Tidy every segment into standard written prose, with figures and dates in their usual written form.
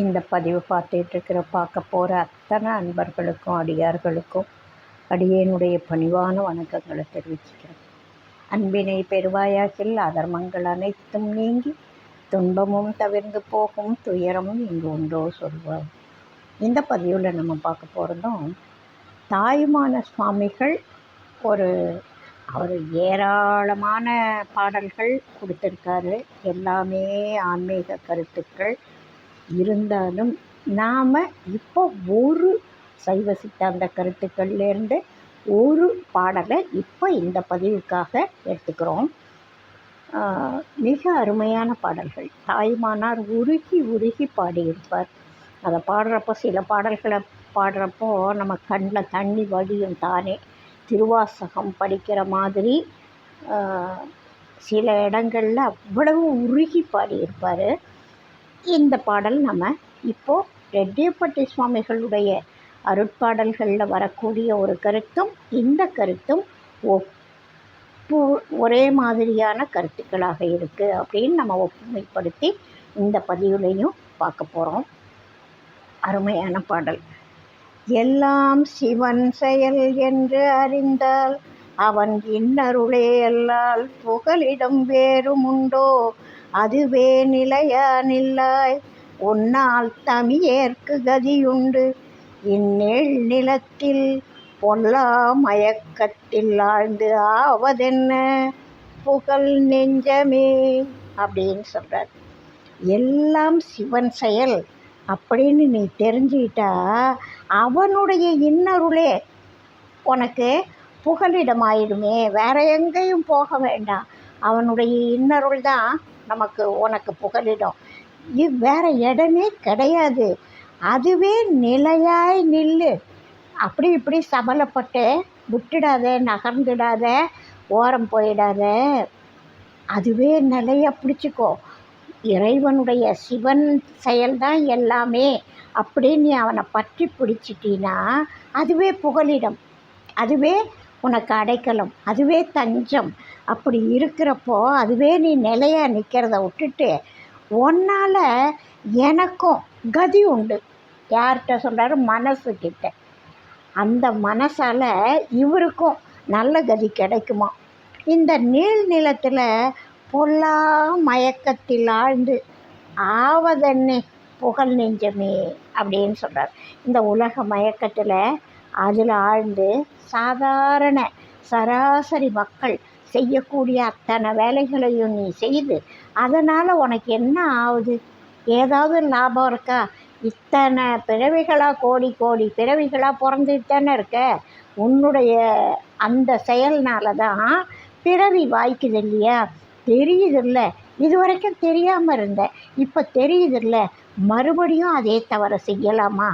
இந்த பதிவு பார்க்க போகிற அத்தனை அன்பர்களுக்கும் அடியார்களுக்கும் அடியேனுடைய பணிவான வணக்கங்களை தெரிவிச்சுக்கிறேன். அன்பினை பெருவாயாகில் அதர்மங்கள் அனைத்தும் நீங்கி துன்பமும் தவிர்ந்து போகும், துயரமும் இங்கு உண்டோ சொல்வார். இந்த பதிவில் நம்ம பார்க்க போகிறதும் தாயுமான சுவாமிகள் அவர் ஏராளமான பாடல்கள் கொடுத்துருக்காரு. எல்லாமே ஆன்மீக கருத்துக்கள் இருந்தாலும் நாம் இப்போ ஒரு சைவ சித்தாந்த கருத்துக்கள்லேருந்து ஒரு பாடலை இப்போ இந்த பதிவுக்காக எடுத்துக்கிறோம். மிக அருமையான பாடல்கள். தாயுமானார் உருகி உருகி பாடியிருப்பார். அதை பாடுறப்போ, சில பாடல்களை பாடுறப்போ நம்ம கண்ணில் தண்ணி வடியும் தானே. திருவாசகம் படிக்கிற மாதிரி சில இடங்களில் அவ்வளவு உருகி பாடியிருப்பார். இந்த பாடல் நம்ம இப்போது ரெட்டியப்பட்டி சுவாமிகளுடைய அருட்பாடல்களில் வரக்கூடிய ஒரு கருத்தும் இந்த கருத்தும் ஒரே மாதிரியான கருத்துக்களாக இருக்குது அப்படின்னு நம்ம ஒப்புமைப்படுத்தி இந்த பதிவுலையும் பார்க்க போகிறோம். அருமையான பாடல். எல்லாம் சிவன் செயல் என்று அறிந்தால் அவன் இன்னருளே அல்லால் புகலிடம் வேறும் உண்டோ, அதுவே நிலையா நில்லாய் உன்னால் தமியேற்கு கதியுண்டு, இந்நேள் நிலத்தில் பொல்லா மயக்கத்தில் ஆழ்ந்து ஆவதென்ன புகழ் நெஞ்சமே அப்படின்னு சொல்கிறார். எல்லாம் சிவன் செயல் அப்படின்னு நீ தெரிஞ்சுக்கிட்டா அவனுடைய இன்னருளே உனக்கு புகலிடமாயிடுமே. வேற எங்கேயும் போக வேண்டாம். அவனுடைய இன்னருள் தான் உனக்கு புகலிடம். வேற இடமே கிடையாது. அதுவே நிலையாய் நில்லு. அப்படி இப்படி சபலப்பட்டு விட்டுடாத, நகர்ந்துடாத, ஓரம் போயிடாத. அதுவே நிலையை பிடிச்சிக்கோ. இறைவனுடைய சிவன் செயல்தான் எல்லாமே அப்படின்னு நீ அவனை பற்றி பிடிச்சிட்டினா அதுவே புகலிடம், அதுவே உனக்கு அடைக்கலம், அதுவே தஞ்சம். அப்படி இருக்கிறப்போ அதுவே நீ நிலையாக நிற்கிறத விட்டுட்டு உன்னால் எனக்கும் கதி உண்டு. யார்கிட்ட சொல்கிறாரு? மனசுக்கிட்ட. அந்த மனசால் இவருக்கும் நல்ல கதி கிடைக்குமா. இந்த நீள் நிலத்தில் பொல்லா மயக்கத்தில் ஆழ்ந்து ஆவதென்ன புகழ் நெஞ்சமே அப்படின்னு சொல்கிறார். இந்த உலக மயக்கத்தில் அதில் ஆழ்ந்து சாதாரண சராசரி மக்கள் செய்யக்கூடிய அத்தனை வேலைகளையும் நீ செய்து அதனால் உனக்கு என்ன ஆகுது? ஏதாவது லாபம் இருக்கா? இத்தனை பிறவிகளாக, கோடி கோடி பிறவிகளாக பிறந்துட்டு தானே இருக்க. உன்னுடைய அந்த செயல்னால தான் பிறவி வாய்க்குது இல்லையா? தெரியுதில்ல. இது வரைக்கும் தெரியாமல் இருந்தேன், இப்போ தெரியுதில்ல. மறுபடியும் அதே தவிர செய்யலாமா?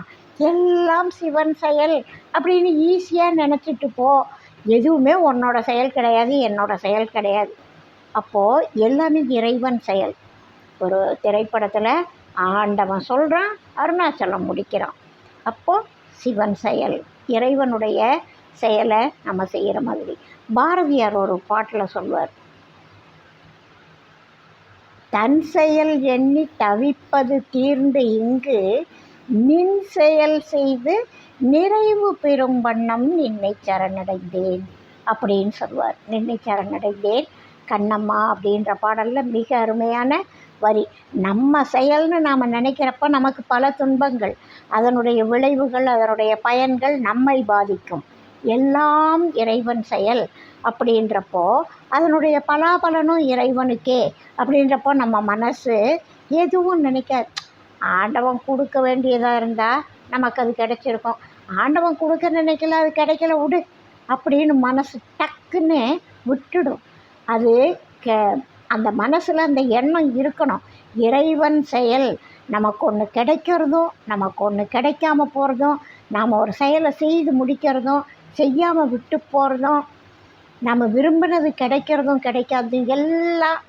எல்லாம் சிவன் செயல் அப்படின்னு ஈஸியாக நினச்சிட்டு போ. எதுவுமே உன்னோட செயல் கிடையாது, என்னோட செயல் கிடையாது. அப்போது எல்லாமே இறைவன் செயல். ஒரு திரைப்படத்தில் ஆண்டவன் சொல்கிறான், அருணாச்சலம் முடிக்கிறான். அப்போது சிவன் செயல், இறைவனுடைய செயலை நம்ம செய்கிற மாதிரி. பாரதியார் ஒரு பாட்டில் சொல்வார், தன் செயல் எண்ணி தவிப்பது தீர்ந்து இங்கு நின் செயல் செய்து நிறைவு பெறும் வண்ணம் நின்னை சரணடைந்தேன் அப்படின்னு சொல்வார். நின்னை சரணடைந்தேன் கண்ணம்மா அப்படின்ற பாடலில் மிக அருமையான வரி. நம்ம செயல்னு நாம் நினைக்கிறப்ப நமக்கு பல துன்பங்கள், அதனுடைய விளைவுகள், அதனுடைய பயன்கள் நம்மை பாதிக்கும். எல்லாம் இறைவன் செயல் அப்படின்றப்போ அதனுடைய பலாபலனும் இறைவனுக்கே அப்படின்றப்போ நம்ம மனசு எதுவும் நினைக்காது. ஆண்டவன் கொடுக்க வேண்டியதாக இருந்தால் நமக்கு அது கிடைச்சிருக்கும். ஆண்டவன் கொடுக்க நினைக்கல, அது கிடைக்கல, விடு அப்படின்னு மனசு டக்குன்னு விட்டுடும். அது அந்த மனசில் அந்த எண்ணம் இருக்கணும். இறைவன் செயல் நமக்கு ஒன்று கிடைக்கிறதும் நமக்கு ஒன்று கிடைக்காம போகிறதும், நாம் ஒரு செயலை செய்து முடிக்கிறதும் செய்யாமல் விட்டு போகிறதும், நம்ம விரும்பினது கிடைக்கிறதும் கிடைக்காததும் எல்லாம்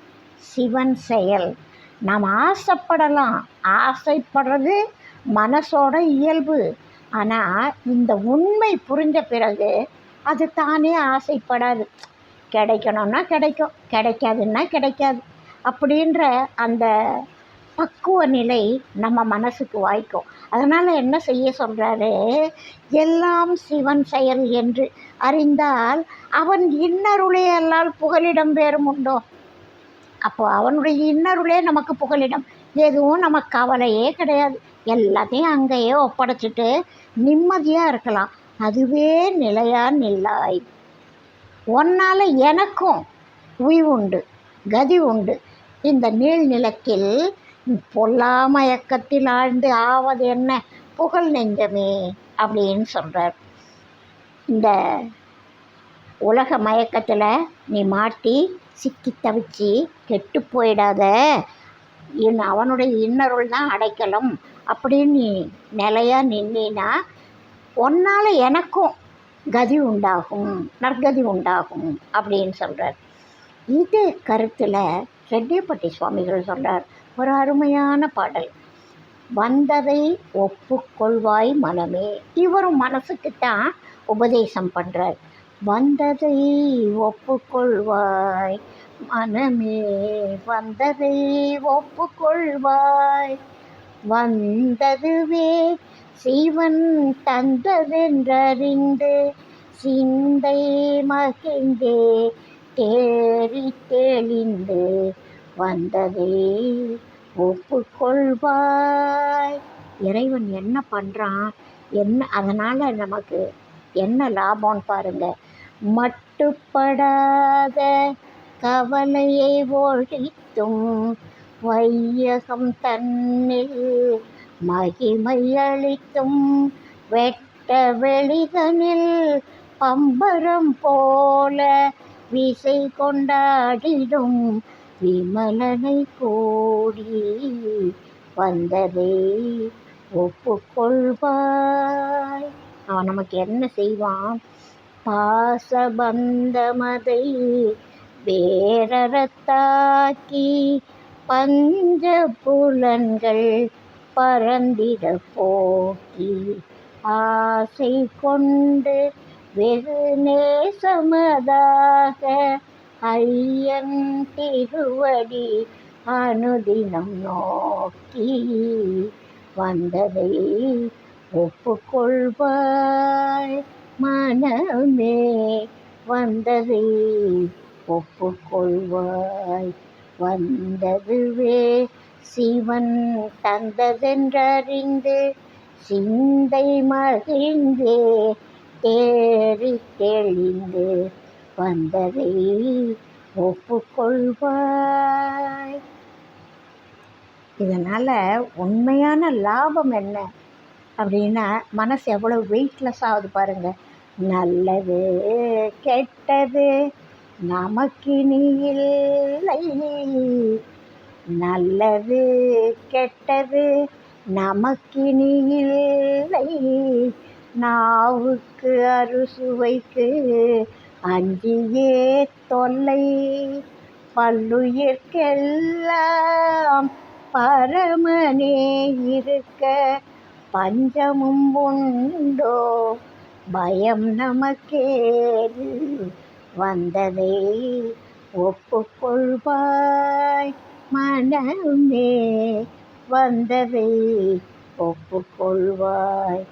சிவன் செயல். நாம் ஆசைப்படலாம், ஆசைப்படுறது மனசோட இயல்பு. ஆனால் இந்த உண்மை புரிஞ்ச பிறகு அது தானே ஆசைப்படாது. கிடைக்கணும்னா கிடைக்கும், கிடைக்காதுன்னா கிடைக்காது அப்படின்ற அந்த பக்குவ நிலை நம்ம மனசுக்கு வாய்க்கும். அதனால் என்ன செய்ய சொல்கிறாரு, எல்லாம் சிவன் செயல் என்று அறிந்தால் அவன் இன்னருளே அல்லால் புகலிடம் வேறும் உண்டோ. அப்போ அவனுடைய இன்னருளே நமக்கு புகலிடம். எதுவும் நமக்கு கவலையே கிடையாது. எல்லாத்தையும் அங்கேயே ஒப்படைச்சிட்டு நிம்மதியாக இருக்கலாம். அதுவே நிலையா நில்லாய். உன்னால் எனக்கும் உய்வு உண்டு, கதி உண்டு. இந்த நீள்நிலத்தில் பொல்லா மயக்கத்தில் ஆழ்ந்து ஆவது என்ன புகழ் நெஞ்சமே அப்படின்னு சொல்கிறார். இந்த உலக மயக்கத்தில் நீ மாட்டி சிக்கி தவிச்சு கெட்டு போயிடாத, அவனுடைய இன்னருள் தான் அடைக்கலம் அப்படின்னு நீ நிலையாக நின்னா உன்னால் எனக்கும் கதி உண்டாகும், நற்கதி உண்டாகும் அப்படின்னு சொல்கிறார். இது கருத்தில் ரெட்டியப்பட்டி சுவாமிகள் சொல்கிறார் ஒரு அருமையான பாடல். வந்ததை ஒப்புக்கொள்வாய் மனமே. இவரும் மனசுக்குத்தான் உபதேசம் பண்ணுறார். வந்ததை ஒப்புக்கொள்வாய் மனமே, வந்ததை ஒப்புக்கொள்வாய், வந்ததுவே சிவன் தந்ததென்றறிந்து சிந்தை மகிழ்ந்தே தேறி தெளிந்து வந்ததை ஒப்புக்கொள்வாய். இறைவன் என்ன பண்ணுறான், என்ன அதனால் நமக்கு என்ன லாபம்னு பாருங்கள். மட்டுப்படாத கவலையை ஒழித்தும் வையகம் தன்னில் மகிமை அளித்தும் வெட்ட வெளிதனில் பம்பரம் போல விசை கொண்டாடிடும் விமலனை கூடி வந்ததை ஒப்புக்கொள்வாய். அவன் நமக்கு என்ன செய்வான், பாசபந்தமதை வேரறத்தாக்கி பஞ்ச புலன்கள் பரந்திட போக்கி ஆசை கொண்டு வெகு நேசமதாக ஐயன் திருவடி அனுதினம் நோக்கி வந்ததை ஒப்புக்கொள்வாய் மனமே, வந்ததை ஒப்புக்கொள்வாய். வந்ததுவே சிவன் தந்ததென்றறிந்து சிந்தை மகிழ்ந்தே தேறி தெளிந்து வந்ததை ஒப்புக்கொள்வாய். இதனால் உண்மையான லாபம் என்ன அப்படின்னா, மனசு எவ்வளோ வெயிட்லெஸ் ஆகுது பாருங்கள். நல்லது கெட்டது நமக்கினி இல்லை, நல்லது கெட்டது நமக்கினி இல்லை, நாவுக்கு அறுசுவைக்கு அஞ்சியே தொல்லை, பல்லுயிர்க்கெல்லாம் பரமனே இருக்க பஞ்சமும் உண்டோ பயம் நமக்கேது, வந்ததை ஒப்புக்கொள்வாய் மனமே, வந்ததை ஒப்புக்கொள்வாய்.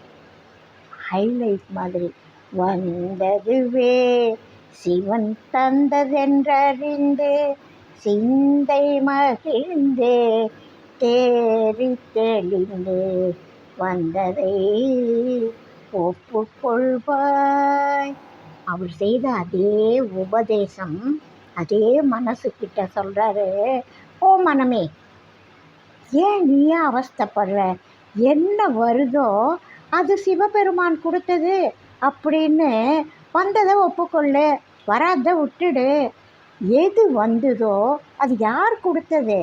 ஹைலைட் மாதிரி வந்ததுவே சிவன் தந்ததென்றறிந்து சிந்தை மகிழ்ந்தே தேறி தெளிந்து வந்ததை ஒப்புக்கொள்வாய். அவர் செய்த அதே உபதேசம் அதே மனசுக்கிட்ட சொல்கிறாரு. ஓ மனமே, ஏன் நீயே அவஸ்தைப்படுற, என்ன வருதோ அது சிவபெருமான் கொடுத்தது அப்படின்னு வந்ததை ஒப்புக்கொள்ளு, வராத விட்டுடு. எது வந்ததோ அது யார் கொடுத்தது,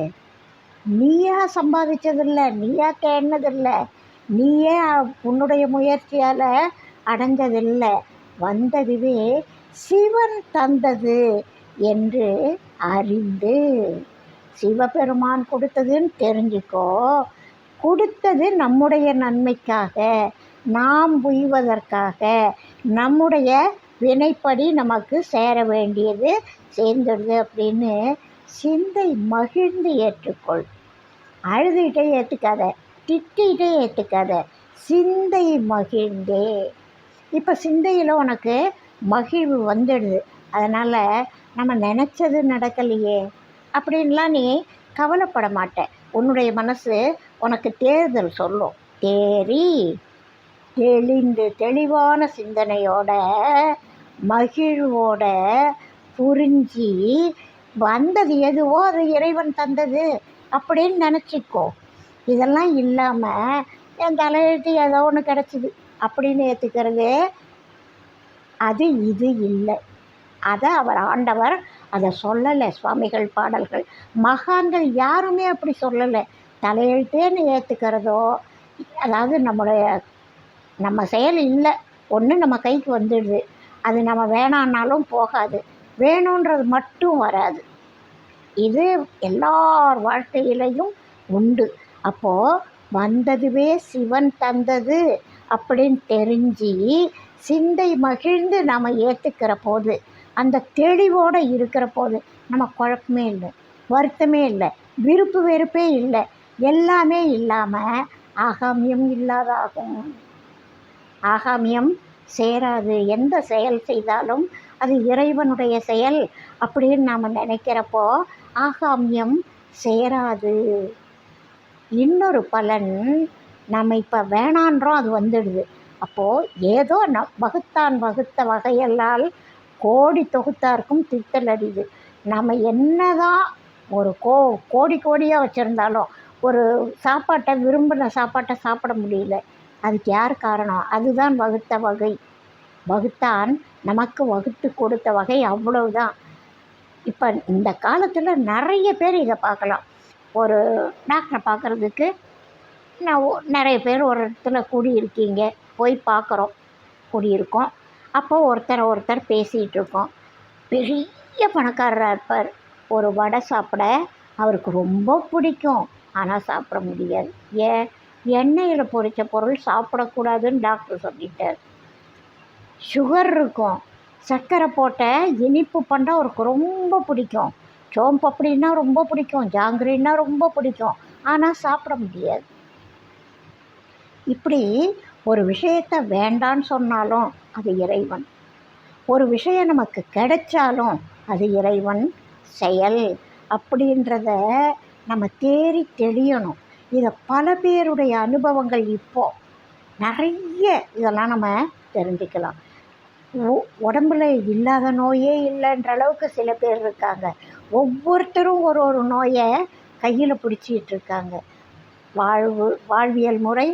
நீயா சம்பாதிச்சதில்லை, நீயா தேடினதில்லை, நீயே உன்னுடைய முயற்சியால் அடைஞ்சதில்லை. வந்ததுவே சிவன் தந்தது என்று அறிந்து, சிவபெருமான் கொடுத்ததுன்னு தெரிஞ்சுக்கோ. கொடுத்தது நம்முடைய நன்மைக்காக, நாம் உய்வதற்காக, நம்முடைய வினைப்படி நமக்கு சேர வேண்டியது சேர்ந்துடுது அப்படின்னு சிந்தை மகிழ்ந்து ஏற்றுக்கொள். அழுதுகிட்டே ஏற்றுக்காத, திட்டிகிட்டே ஏற்றுக்காத, சிந்தை மகிழ்ந்தே. இப்போ சிந்தையில் உனக்கு மகிழ்வு வந்துடுது. அதனால் நம்ம நினச்சது நடக்கலையே அப்படின்லாம் நீ கவலைப்பட மாட்டேன். உன்னுடைய மனசு உனக்கு தேர்தல் சொல்லும். தேறி தெளிந்து தெளிவான சிந்தனையோட மகிழ்வோட புரிஞ்சு வந்தது எதுவோ அது இறைவன் தந்தது அப்படின்னு நினச்சிக்கோ. இதெல்லாம் இல்லாமல் என் தலையெழுத்து ஏதோ ஒன்று கிடச்சிது அப்படின்னு ஏற்றுக்கிறது அது இது இல்லை. அதை ஆண்டவர் அதை சொல்லலை. சுவாமிகள் பாடல்கள் மகான்கள் யாருமே அப்படி சொல்லலை. தலையெழுத்தேன்னு ஏற்றுக்கிறதோ, அதாவது நம்ம செயல் இல்லை, ஒன்று நம்ம கைக்கு வந்துடுது, அது நம்ம வேணான்னாலும் போகாது, வேணுன்றது மட்டும் வராது. இது எல்லார் வாழ்க்கையிலையும் உண்டு. அப்போது வந்ததுவே சிவன் தந்தது அப்படின்னு தெரிஞ்சு சிந்தை மகிழ்ந்து நாம் ஏற்றுக்கிற போது, அந்த தெளிவோடு இருக்கிற போது நம்ம குழப்பமே இல்லை, வருத்தமே இல்லை, விருப்பு வெறுப்பே இல்லை, எல்லாமே இல்லாமல் ஆகாமியம் இல்லாதாகும். ஆகாமியம் சேராது. எந்த செயல் செய்தாலும் அது இறைவனுடைய செயல் அப்படின்னு நாம் நினைக்கிறப்போ ஆகாமியம் சேராது. இன்னொரு பலன், நம்ம இப்போ வேணான்றோம், அது வந்துடுது. அப்போது ஏதோ வகுத்தான் வகுத்த வகையெல்லால் கோடி தொகுத்தாருக்கும் திட்டல் அடிது. நம்ம என்ன தான் ஒரு கோடி கோடியாக வச்சுருந்தாலும் ஒரு சாப்பாட்டை, விரும்பின சாப்பாட்டை சாப்பிட முடியல. அதுக்கு யார் காரணம்? அதுதான் வகுத்த வகை. வகுத்தான் நமக்கு வகுத்து கொடுத்த வகை, அவ்வளவுதான். இப்போ இந்த காலத்தில் நிறைய பேர் இதை பார்க்கலாம். ஒரு டாக்டரை பார்க்குறதுக்கு நிறைய பேர் ஒரு இடத்துல கூடியிருக்கீங்க, போய் பார்க்குறோம், கூடியிருக்கோம். அப்போது ஒருத்தர் பேசிகிட்டு இருக்கோம். பெரிய பணக்காரராக இருப்பார். ஒரு வடை சாப்பிட அவருக்கு ரொம்ப பிடிக்கும், ஆனால் சாப்பிட முடியாது. ஏன்? எண்ணெயில் பொரித்த பொருள் சாப்பிடக்கூடாதுன்னு டாக்டர் சொல்லிட்டார். சுகர் இருக்கும், சர்க்கரை போட்ட இனிப்பு பண்டம் அவருக்கு ரொம்ப பிடிக்கும். சோம்பப்படின்னா ரொம்ப பிடிக்கும், ஜாங்கிரின்னா ரொம்ப பிடிக்கும், ஆனால் சாப்பிட முடியாது. இப்படி ஒரு விஷயத்தை வேண்டான்னு சொன்னாலும் அது இறைவன், ஒரு விஷயம் நமக்கு கிடைச்சாலும் அது இறைவன் செயல் அப்படின்றத நம்ம தேறி தெளியணும். இதை பல பேருடைய அனுபவங்கள் இப்போது நிறைய இதெல்லாம் நம்ம தெரிஞ்சுக்கலாம். உடம்புல இல்லாத நோயே இல்லைன்ற அளவுக்கு சில பேர் இருக்காங்க. ஒவ்வொருத்தரும் ஒரு நோயை கையில் பிடிச்சிட்டு இருக்காங்க. வாழ்வியல் முறை,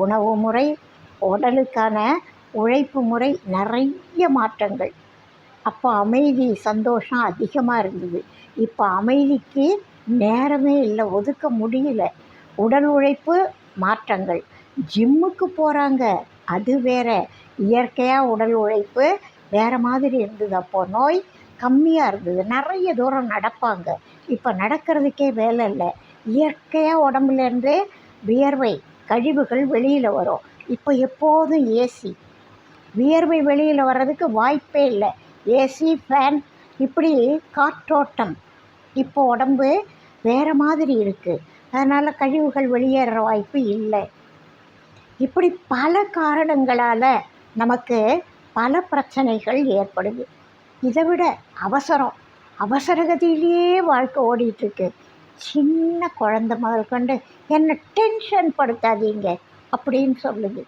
உணவு முறை, உடலுக்கான உழைப்பு முறை, நிறைய மாற்றங்கள். அப்போ அமைதி, சந்தோஷம் அதிகமாக இருந்தது. இப்போ அமைதிக்கு நேரமே இல்லை, ஒதுக்க முடியல. உடல் உழைப்பு மாற்றங்கள், ஜிம்முக்கு போகிறாங்க, அது வேற. இயற்கையாக உடல் உழைப்பு வேறு மாதிரி இருந்தது. அப்போது நோய் கம்மியாக இருந்தது, நிறைய தூரம் நடப்பாங்க. இப்போ நடக்கிறதுக்கே வேலை இல்லை. இயற்கையாக உடம்புலேருந்து வியர்வை கழிவுகள் வெளியில் வரும். இப்போ எப்போதும் ஏசி, வியர்வை வெளியில் வர்றதுக்கு வாய்ப்பே இல்லை. ஏசி, ஃபேன், இப்படி காற்றோட்டம். இப்போ உடம்பு வேறு மாதிரி இருக்குது, அதனால் கழிவுகள் வெளியேற வாய்ப்பு இல்லை. இப்படி பல காரணங்களால் நமக்கு பல பிரச்சனைகள் ஏற்படுது. இதை விட அவசரகதியிலேயே வாழ்க்கை ஓடிட்டுருக்கு. சின்ன குழந்த முதல் கொண்டு என்னை டென்ஷன் படுத்தாதீங்க அப்படின்னு சொல்லுது.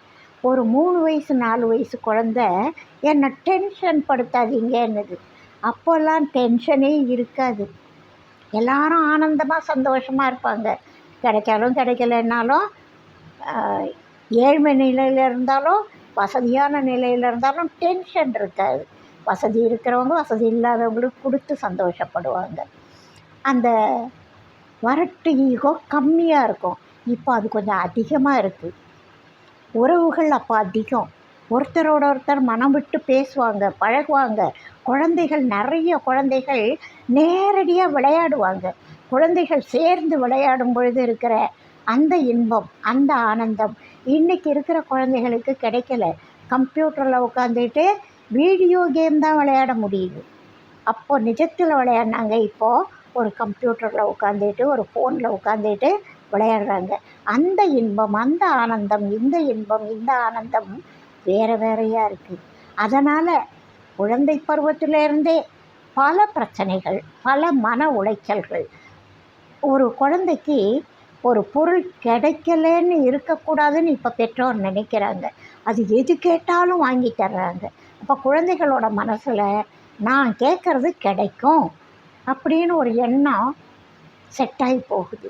ஒரு 3 வயசு 4 வயசு குழந்த என்னை டென்ஷன் படுத்தாதீங்கன்னுது. அப்போல்லாம் டென்ஷனே இருக்காது. எல்லாரும் ஆனந்தமாக சந்தோஷமாக இருப்பாங்க. கிடைச்சாலும் கிடைக்கலன்னாலும், ஏழ்மை நிலையில் இருந்தாலும் வசதியான நிலையில் இருந்தாலும் டென்ஷன் இருக்காது. வசதி இருக்கிறவங்க வசதி இல்லாதவங்களுக்கு கொடுத்து சந்தோஷப்படுவாங்க. அந்த வரட்டு ஈகோ கம்மியாக இருக்கும். இப்போ அது கொஞ்சம் அதிகமாக இருக்குது. உறவுகள் அப்போ அதிகம். ஒருத்தரோட ஒருத்தர் மனம் விட்டு பேசுவாங்க, பழகுவாங்க. நிறைய குழந்தைகள் நேரடியாக விளையாடுவாங்க. குழந்தைகள் சேர்ந்து விளையாடும் பொழுது இருக்கிற அந்த இன்பம், அந்த ஆனந்தம் இன்றைக்கி இருக்கிற குழந்தைகளுக்கு கிடைக்கல. கம்ப்யூட்டரில் உட்காந்துட்டு வீடியோ கேம் தான் விளையாட முடியுது. அப்போது நிஜத்தில் விளையாடினாங்க. இப்போது ஒரு கம்ப்யூட்டரில் உட்காந்துட்டு, ஒரு ஃபோனில் உட்காந்துட்டு விளையாடுறாங்க. அந்த இன்பம், அந்த ஆனந்தம், இந்த இன்பம், இந்த ஆனந்தம் வேறு வேறையாக இருக்குது. அதனால் குழந்தை பருவத்திலேருந்தே பல பிரச்சனைகள், பல மன உளைச்சல்கள். ஒரு குழந்தைக்கு ஒரு பொருள் கிடைக்கலன்னு இருக்கக்கூடாதுன்னு இப்போ பெற்றோர் நினைக்கிறாங்க. அது எது கேட்டாலும் வாங்கி தர்றாங்க. அப்போ குழந்தைகளோட மனசில் நான் கேட்குறது கிடைக்கும் அப்படின்னு ஒரு எண்ணம் செட் ஆகி போகுது.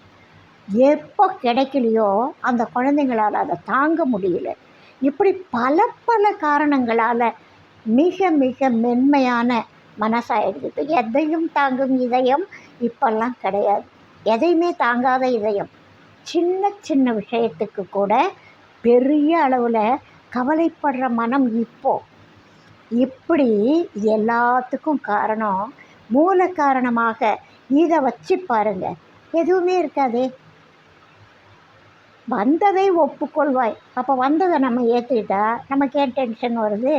எப்போ கிடைக்கலையோ அந்த குழந்தைங்களால் அதை தாங்க முடியல. இப்படி பல பல காரணங்களால் மிக மிக மென்மையான மனசாயிடுது. இப்போ எதையும் தாங்கும் இதயம் இப்போல்லாம் கிடையாது. எதையுமே தாங்காத இதயம். சின்ன சின்ன விஷயத்துக்கு கூட பெரிய அளவில் கவலைப்படுற மனம் இப்படி எல்லாத்துக்கும் காரணம், மூல காரணமாக இதை வச்சு பாருங்கள், எதுவுமே இருக்காதே. வந்ததை ஒப்புக்கொள்வாய். அப்போ வந்ததை நம்ம ஏற்றுக்கிட்டா நமக்கு ஏன் டென்ஷன் வருது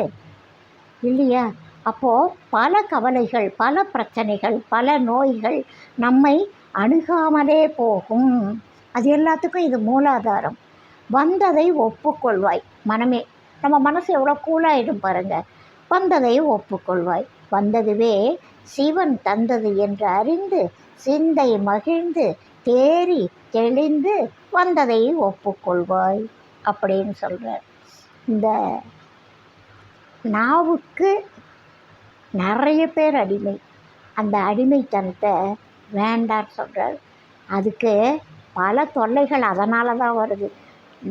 இல்லையா? அப்போது பல கவலைகள், பல பிரச்சனைகள், பல நோய்கள் நம்மை அணுகாமலே போகும். அது எல்லாத்துக்கும் இது மூலாதாரம். வந்ததை ஒப்புக்கொள்வாய். மனமே, நம்ம மனசு எவ்வளோ கூலாகிடும் பாருங்கள். வந்ததை ஒப்புக்கொள்வாய். வந்ததுவே சிவன் தந்தது என்று அறிந்து சிந்தை மகிழ்ந்து தேறி தெளிந்து வந்ததை ஒப்புக்கொள்வாய் அப்படின்னு சொல்கிறார். இந்த நாவுக்கு நிறைய பேர் அடிமை. அந்த அடிமைத்தனத்தை வேண்டான்னு சொல்கிறார். அதுக்கு பல தொல்லைகள் அதனால தான் வருது.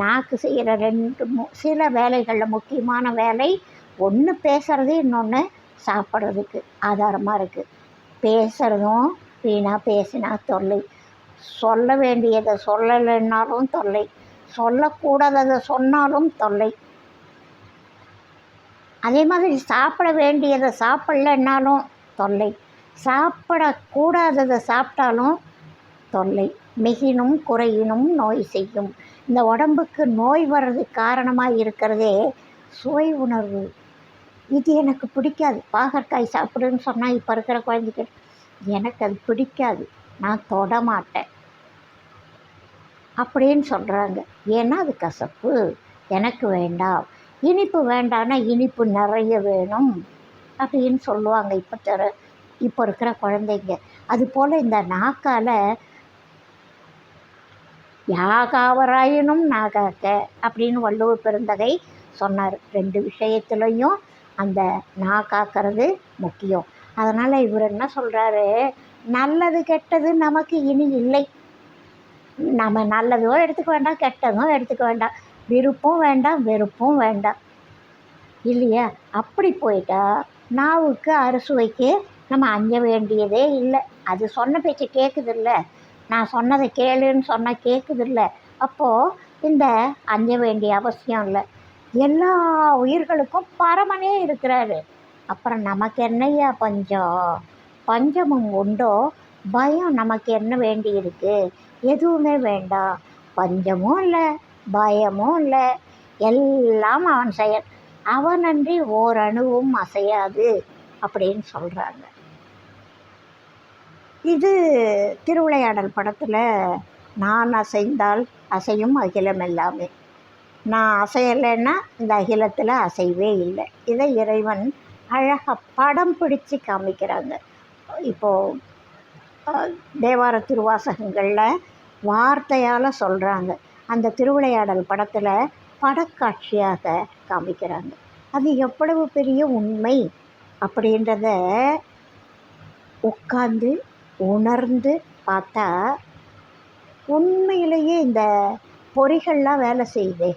நாக்கு செய்கிற சில வேலைகளில் முக்கியமான வேலை ஒன்று பேசுகிறது, இன்னொன்று சாப்பிட்றதுக்கு ஆதாரமாக இருக்குது. பேசுகிறதும் வீணாக பேசினா தொல்லை, சொல்ல வேண்டியதை சொல்லலைன்னாலும் தொல்லை, சொல்லக்கூடாததை சொன்னாலும் தொல்லை. அதே மாதிரி சாப்பிட வேண்டியதை சாப்பிட்லன்னாலும் தொல்லை, சாப்பிடக்கூடாததை சாப்பிட்டாலும் தொல்லை. மிகினும் குறையினும் நோய் செய்யும். இந்த உடம்புக்கு நோய் வர்றதுக்கு காரணமாக இருக்கிறதே சுவை உணர்வு. இது எனக்கு பிடிக்காது. பாகற்காய் சாப்பிடுன்னு சொன்னால் இப்போ இருக்கிற குழந்தைக்கு எனக்கு அது பிடிக்காது, நான் தொட மாட்டேன் அப்படின்னு சொல்கிறாங்க. ஏன்னா அது கசப்பு, எனக்கு வேண்டாம். இனிப்பு வேண்டான்னா இனிப்பு நிறைய வேணும் அப்படின்னு சொல்லுவாங்க இப்போ இருக்கிற குழந்தைங்க. அதுபோல் இந்த நாக்கால் யாகாவராயினும் நாகாக்க அப்படின்னு வள்ளுவர் பெருந்தகை சொன்னார். 2 விஷயத்துலையும் அந்த நாக்காக்கிறது முக்கியம். அதனால் இவர் என்ன சொல்கிறாரு, நல்லது கெட்டது நமக்கு இனி இல்லை. நம்ம நல்லதும் எடுத்துக்க வேண்டாம், கெட்டதும் எடுத்துக்க வேண்டாம், விருப்பம் வேண்டாம், வெறுப்பும் வேண்டாம் இல்லையா? அப்படி போயிட்டா நாவுக்கு அறுசுவைக்கு நம்ம அஞ்ச வேண்டியதே இல்லை. அது சொன்ன பேச்சு கேட்குதில்ல, நான் சொன்னதை கேளுன்னு சொன்னால் கேட்குதில்ல. அப்போது இந்த அஞ்ச வேண்டிய அவசியம் இல்லை. எல்லா உயிர்களுக்கும் பரமனே இருக்கிறாரு. அப்புறம் நமக்கு என்னையா பஞ்சம்? பஞ்சமும் உண்டோ பயம் நமக்கு என்ன வேண்டி இருக்கு? எதுவுமே வேண்டாம். பஞ்சமும் இல்லை, பயமும் இல்லை, எல்லாம் அவன் செயல். அவனன்றி ஓரணுவும் அசையாது அப்படின்னு சொல்கிறாங்க. இது திருவிளையாடல் படத்தில் நான் அசைந்தால் அசையும் அகிலம் எல்லாமே. நான் அசையலைன்னா இந்த அகிலத்தில் அசைவே இல்லை. இதை இறைவன் அழகாக படம் பிடிச்சு காமிக்கிறாங்க. இப்போது தேவார திருவாசகங்களில் வார்த்தையால் சொல்கிறாங்க. அந்த திருவிளையாடல் படத்தில் படக்காட்சியாக காமிக்கிறாங்க. அது எவ்வளவு பெரிய உண்மை அப்படின்றத உட்கார்ந்து உணர்ந்து பார்த்தா உண்மையிலேயே இந்த பொறிகள்லாம் வேலை செய்யுது.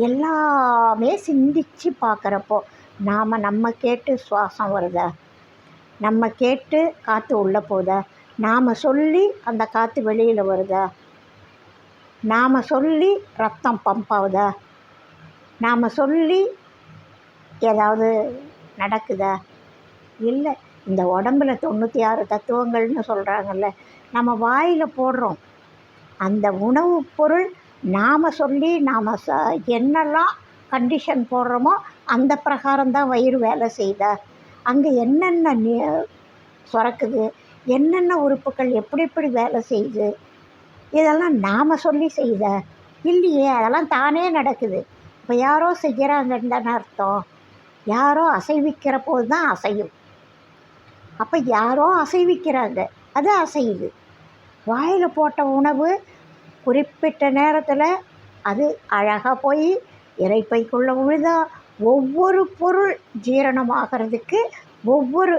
எல்லாமே சிந்திச்சு பார்க்குறப்போ நம்ம கேட்டு சுவாசம் வருதா, நம்ம கேட்டு காற்று உள்ளே போதா, நாம் சொல்லி அந்த காற்று வெளியில் வருதா, நாம் சொல்லி ரத்தம் பம்ப் ஆகுதா, நாம் சொல்லி ஏதாவது நடக்குதா? இல்லை. இந்த உடம்பில் 96 தத்துவங்கள்னு சொல்கிறாங்கல்ல, நம்ம வாயில் போடுறோம். அந்த உணவு பொருள் நாம் சொல்லி நாம் என்னெல்லாம் கண்டிஷன் போடுறோமோ அந்த பிரகாரம்தான் வயிறு வேலை செய்தா, அங்கே என்னென்ன சுரக்குது, என்னென்ன உறுப்புகள் எப்படி எப்படி வேலை செய்யுது, இதெல்லாம் நாம் சொல்லி செய்த இல்லையே, அதெல்லாம் தானே நடக்குது. இப்போ யாரோ செய்கிறாங்கன்னு தானே அர்த்தம். யாரோ அசைவிக்கிற போது தான் அசையும். அப்போ யாரோ அசைவிக்கிறாங்க, அது அசையுது. வாயில் போட்ட உணவு குறிப்பிட்ட நேரத்தில் அது அழகாக போய் இரைப்பைக்குள்ளே விழுதா. ஒவ்வொரு பொருள் ஜீரணமாகிறதுக்கு ஒவ்வொரு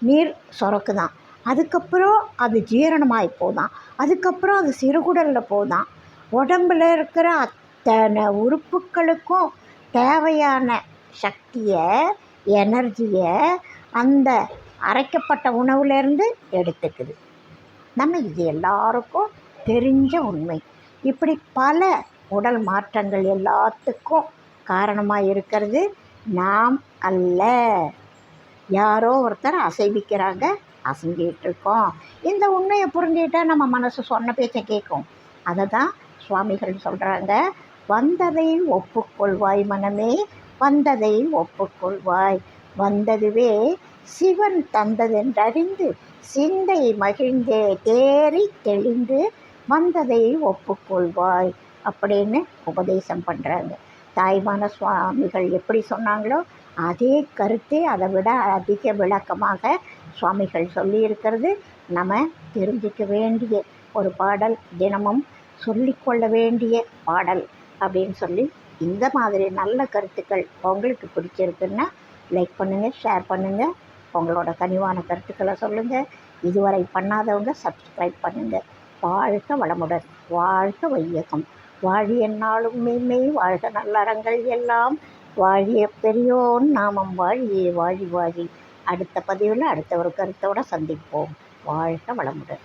நீர் சுரக்குதான். அதுக்கப்புறம் அது ஜீரணமாகி போதான். அதுக்கப்புறம் அது சிறுகுடலில் போதான். உடம்பில் இருக்கிற அத்தனை உறுப்புகளுக்கும் தேவையான சக்தியை, எனர்ஜியை அந்த அரைக்கப்பட்ட உணவுலேருந்து எடுத்துக்குது. நம்ம இது எல்லாருக்கும் தெரிஞ்ச உண்மை. இப்படி பல உடல் மாற்றங்கள் எல்லாத்துக்கும் காரணமாக இருக்கிறது நாம் அல்ல. யாரோ ஒருத்தர் அசைவிக்கிறாங்க, அசைஞ்சிகிட்ருக்கோம். இந்த உண்மையை புரிஞ்சுக்கிட்டால் நம்ம மனசு சொன்ன பேச்சை கேட்கும். அதை தான் சுவாமிகள் சொல்கிறாங்க, வந்ததை ஒப்புக்கொள்வாய் மனமே, வந்ததை ஒப்புக்கொள்வாய். வந்ததுவே சிவன் தந்ததென்றறிந்து சிந்தை மகிழ்ந்தே தேறி தெளிந்து வந்ததை ஒப்புக்கொள்வாய் அப்படின்னு உபதேசம் பண்ணுறாங்க. தாய்மான சுவாமிகள் எப்படி சொன்னாங்களோ அதே கருத்தை அதை விட அதிக விளக்கமாக சுவாமிகள் சொல்லியிருக்கிறது நம்ம தெரிஞ்சிக்க வேண்டிய ஒரு பாடல், தினமும் சொல்லிக்கொள்ள வேண்டிய பாடல் அப்படின்னு சொல்லி, இந்த மாதிரி நல்ல கருத்துக்கள் உங்களுக்கு பிடிச்சிருக்குன்னா லைக் பண்ணுங்கள், ஷேர் பண்ணுங்கள், உங்களோட கனிவான கருத்துக்களை சொல்லுங்கள். இதுவரை பண்ணாதவங்க சப்ஸ்கிரைப் பண்ணுங்கள். வாழ்க வளமுடன், வாழ்க வையகம், வாழிய நாளும் மேன்மை, வாழ்க நல்லறங்கள் எல்லாம், வாழிய பெரியோன் நாமம் வாழியே வாழி வாழி. அடுத்த பதிவில் அடுத்த ஒரு கருத்தோடு சந்திப்போம். வாழ்க வளமுடன்.